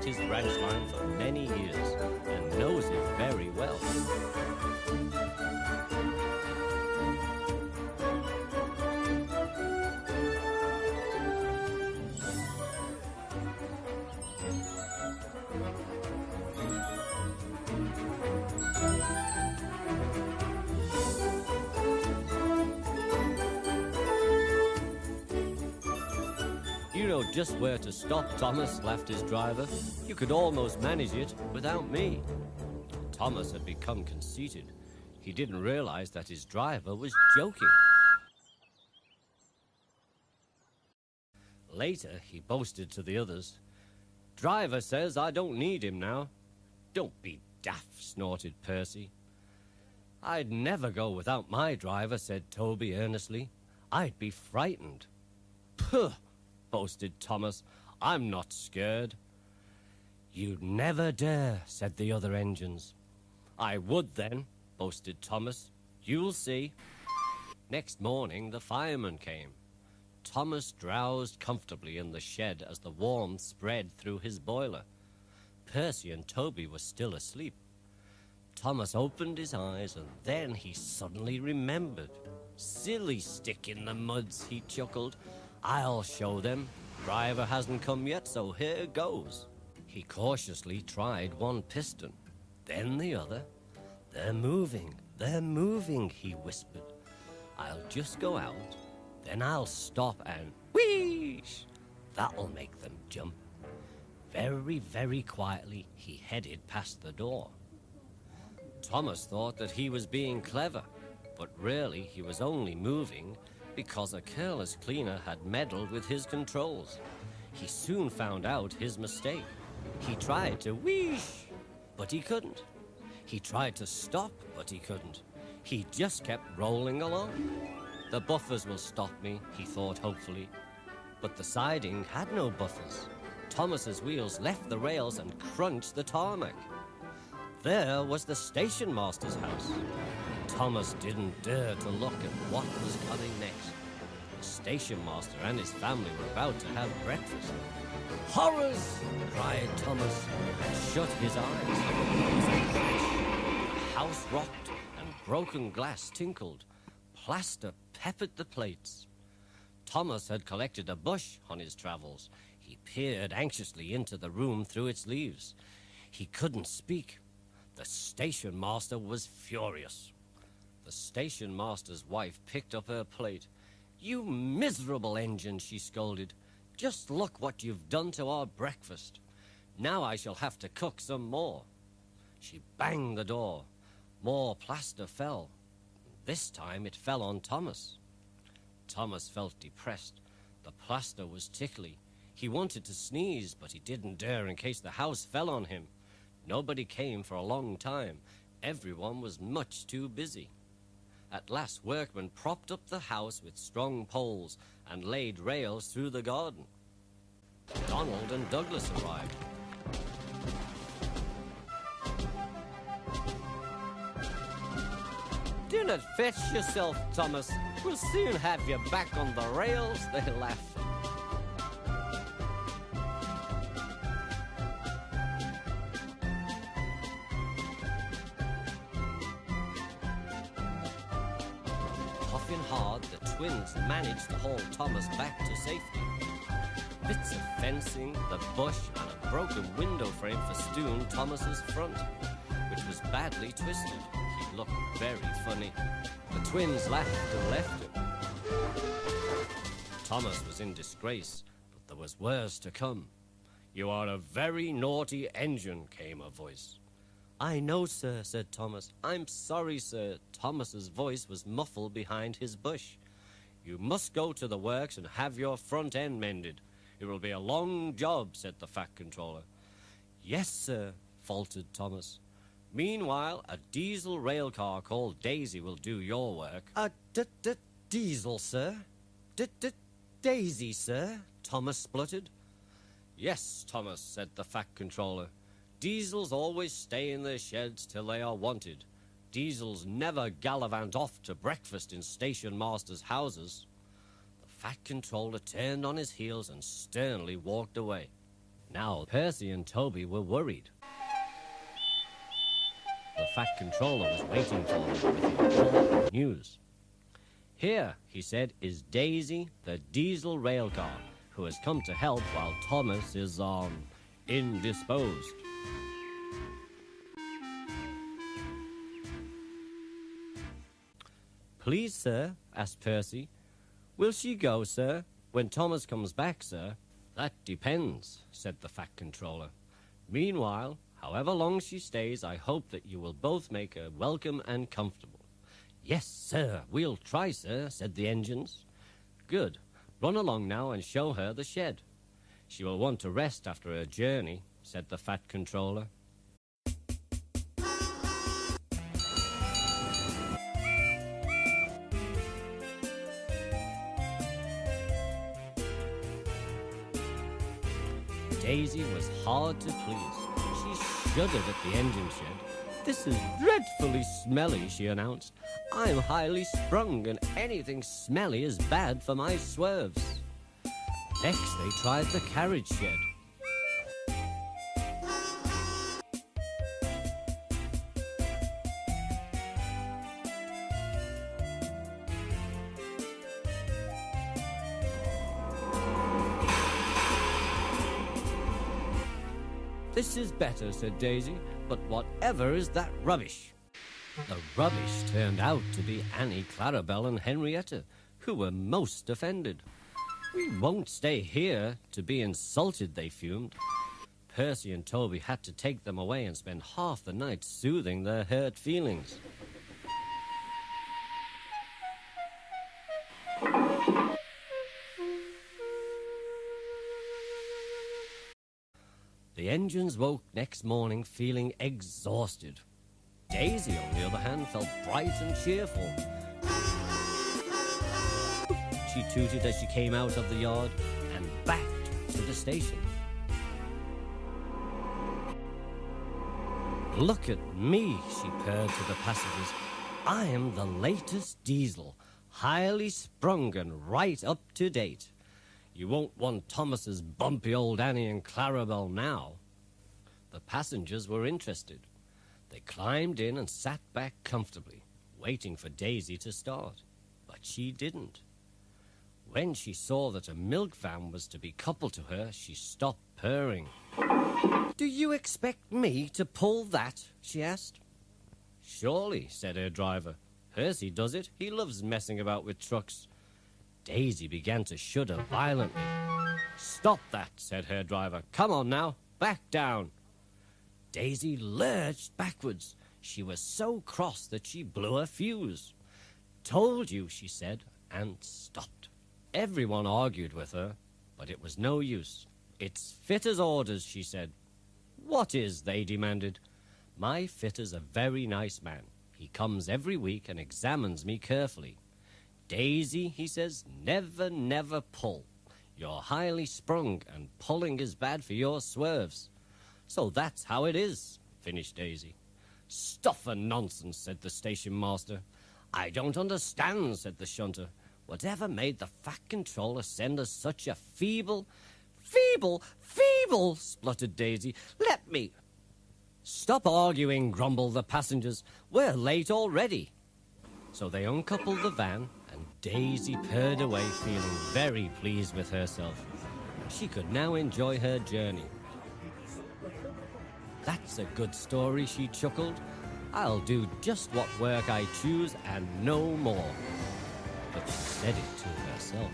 used his branch line for many years and knows it very well. You know just where to stop, Thomas, laughed his driver. You could almost manage it without me. Thomas had become conceited. He didn't realize that his driver was joking. Later, he boasted to the others, "Driver says I don't need him now." "Don't be daft," snorted Percy. "I'd never go without my driver," said Toby earnestly. "I'd be frightened." "Puh!" boasted Thomas. "I'm not scared." "You'd never dare," said the other engines. "I would then," boasted Thomas. "You'll see." Next morning, the fireman came. Thomas drowsed comfortably in the shed as the warmth spread through his boiler. Percy and Toby were still asleep. Thomas opened his eyes, and then he suddenly remembered. "Silly stick in the muds," he chuckled. "I'll show them. Driver hasn't come yet, so here goes." He cautiously tried one piston, then the other. They're moving," he whispered. "I'll just go out, then I'll stop and wheesh! That'll make them jump." Very, very quietly, he headed past the door. Thomas thought that he was being clever, but really he was only moving because a careless cleaner had meddled with his controls. He soon found out his mistake. He tried to wheesh, but he couldn't. He tried to stop, but he couldn't. He just kept rolling along. "The buffers will stop me," he thought hopefully. But the siding had no buffers. Thomas's wheels left the rails and crunched the tarmac. There was the station master's house. Thomas didn't dare to look at what was coming next. The station master and his family were about to have breakfast. "Horrors!" cried Thomas, and shut his eyes. There was a crash. The house rocked, and broken glass tinkled. Plaster peppered the plates. Thomas had collected a bush on his travels. He peered anxiously into the room through its leaves. He couldn't speak. The station master was furious. The station master's wife picked up her plate. "You miserable engine," she scolded. "Just look what you've done to our breakfast. Now I shall have to cook some more." She banged the door. More plaster fell. This time it fell on Thomas. Thomas felt depressed. The plaster was tickly. He wanted to sneeze, but he didn't dare in case the house fell on him. Nobody came for a long time. Everyone was much too busy. At last, workmen propped up the house with strong poles and laid rails through the garden. Donald and Douglas arrived. "Do not fetch yourself, Thomas. We'll soon have you back on the rails," they laughed. Puffing hard, the twins managed to haul Thomas back to safety. Bits of fencing, the bush, and a broken window frame festooned Thomas's front, which was badly twisted. He looked very funny. The twins laughed and left him. Thomas was in disgrace, but there was worse to come. "You are a very naughty engine," came a voice. "I know, sir," said Thomas. "I'm sorry, sir." Thomas's voice was muffled behind his bush. "You must go to the works and have your front end mended. It will be a long job," said the Fat Controller. "Yes, sir," faltered Thomas. "Meanwhile, a diesel rail car called Daisy will do your work." Diesel, sir? Daisy, sir?" Thomas spluttered. "Yes, Thomas," said the Fat Controller. "Diesels always stay in their sheds till they are wanted. Diesels never gallivant off to breakfast in station masters' houses." The Fat Controller turned on his heels and sternly walked away. Now Percy and Toby were worried. The Fat Controller was waiting for them with important news. "Here," he said, "is Daisy, the diesel railcar, who has come to help while Thomas is, indisposed." "Please, sir," asked Percy, "will she go, sir, when Thomas comes back, sir?" "That depends," said the Fat Controller. "Meanwhile, however long she stays, I hope that you will both make her welcome and comfortable." "Yes, sir, we'll try, sir," said the engines. "Good. Run along now and show her the shed. She will want to rest after her journey," said the Fat Controller. Daisy was hard to please. She shuddered at the engine shed. "This is dreadfully smelly," she announced. "I'm highly sprung, and anything smelly is bad for my swerves." Next, they tried the carriage shed. "This is better," said Daisy, "but whatever is that rubbish?" The rubbish turned out to be Annie, Clarabelle, and Henrietta, who were most offended. "We won't stay here to be insulted," they fumed. Percy and Toby had to take them away and spend half the night soothing their hurt feelings. The engines woke next morning feeling exhausted. Daisy, on the other hand, felt bright and cheerful. She tooted as she came out of the yard and backed to the station. "Look at me," she purred to the passengers. "I am the latest diesel, highly sprung and right up to date. You won't want Thomas's bumpy old Annie and Clarabelle now." The passengers were interested. They climbed in and sat back comfortably, waiting for Daisy to start. But she didn't. When she saw that a milk van was to be coupled to her, she stopped purring. "Do you expect me to pull that?" she asked. "Surely," said her driver. "Percy does it. He loves messing about with trucks." Daisy began to shudder violently. "Stop that," said her driver. "Come on now, back down." Daisy lurched backwards. She was so cross that she blew a fuse. "Told you," she said, and stopped. Everyone argued with her, but it was no use. "It's fitter's orders," she said. "What is?" they demanded. "My fitter's a very nice man. He comes every week and examines me carefully. Daisy," he says, "never, never pull. You're highly sprung, and pulling is bad for your swerves." "So that's how it is," finished Daisy. "Stuff and nonsense," said the station master. "I don't understand," said the shunter. "Whatever made the Fat Controller send us such a feeble—" Feeble, spluttered Daisy. "Let me—" "Stop arguing," grumbled the passengers. "We're late already." So they uncoupled the van, and Daisy purred away, feeling very pleased with herself. She could now enjoy her journey. "That's a good story," she chuckled. "I'll do just what work I choose and no more." But she said it to herself.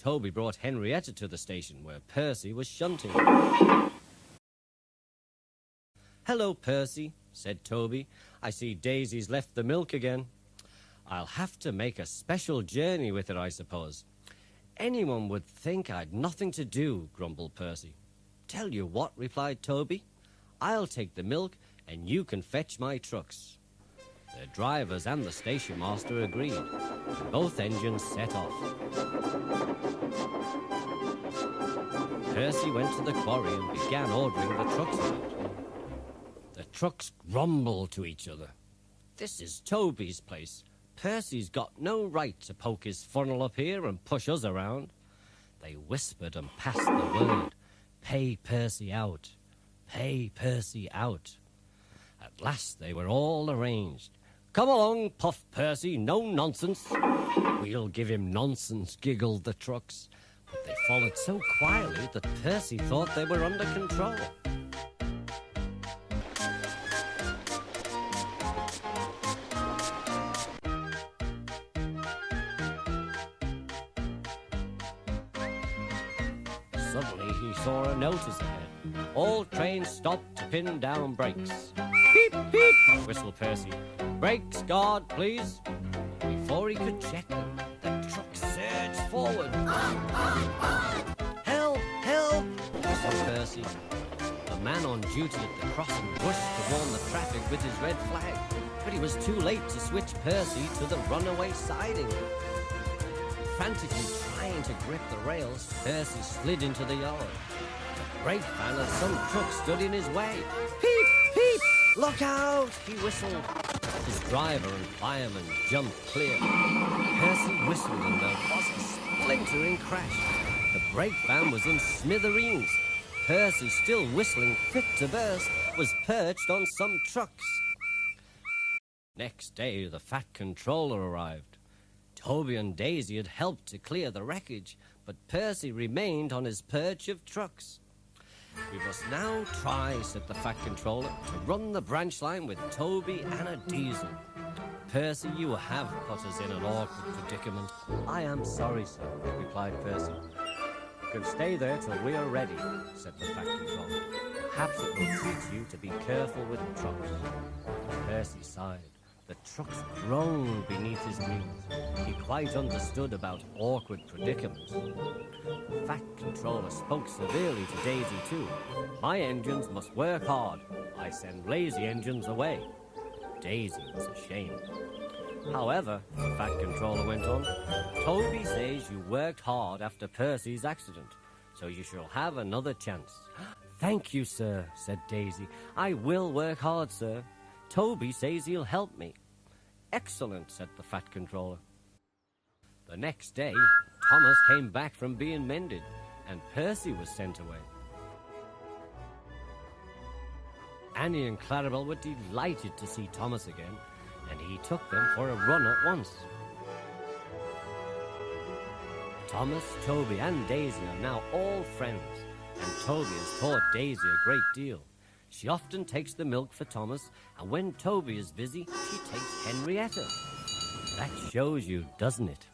Toby brought Henrietta to the station where Percy was shunting. "Hello, Percy," said Toby. "I see Daisy's left the milk again. I'll have to make a special journey with it, I suppose." "Anyone would think I'd nothing to do," grumbled Percy. "Tell you what," replied Toby, "I'll take the milk and you can fetch my trucks." The drivers and the station master agreed, and both engines set off. Percy went to the quarry and began ordering the trucks about. The trucks grumbled to each other. "This is Toby's place. Percy's got no right to poke his funnel up here and push us around." They whispered and passed the word, "Pay Percy out. Pay Percy out." At last they were all arranged. "Come along, Puff Percy, no nonsense." "We'll give him nonsense," giggled the trucks. But they followed so quietly that Percy thought they were under control. Suddenly he saw a notice ahead. "All trains stop to pin down brakes." "Beep, beep," whistled Percy. "Brakes, guard, please." Before he could check them, the truck surged forward. "Help, help," whistled Percy. The man on duty at the crossing rushed to warn the traffic with his red flag, but he was too late to switch Percy to the runaway siding. Frantically trying to grip the rails, Percy slid into the yard. The brake van of some truck stood in his way. "Peep, peep, look out," he whistled. His driver and fireman jumped clear. Percy whistled and there was a splintering crash. The brake van was in smithereens. Percy, still whistling fit to burst, was perched on some trucks. Next day, the Fat Controller arrived. Toby and Daisy had helped to clear the wreckage, but Percy remained on his perch of trucks. "We must now try," said the Fat Controller, "to run the branch line with Toby and a diesel." "Percy, you have put us in an awkward predicament." "I am sorry, sir," replied Percy. "You can stay there till we are ready," said the Fat Controller. "Perhaps it will teach you to be careful with the trucks." Percy sighed. The trucks groaned beneath his wheels. He quite understood about awkward predicaments. The Fat Controller spoke severely to Daisy too. "My engines must work hard. I send lazy engines away." Daisy was ashamed. "However," the Fat Controller went on, "Toby says you worked hard after Percy's accident, so you shall have another chance." "Thank you, sir," said Daisy. "I will work hard, sir. Toby says he'll help me." "Excellent," said the Fat Controller. The next day, Thomas came back from being mended, and Percy was sent away. Annie and Clarabelle were delighted to see Thomas again, and he took them for a run at once. Thomas, Toby, and Daisy are now all friends, and Toby has taught Daisy a great deal. She often takes the milk for Thomas, and when Toby is busy, she takes Henrietta. That shows you, doesn't it?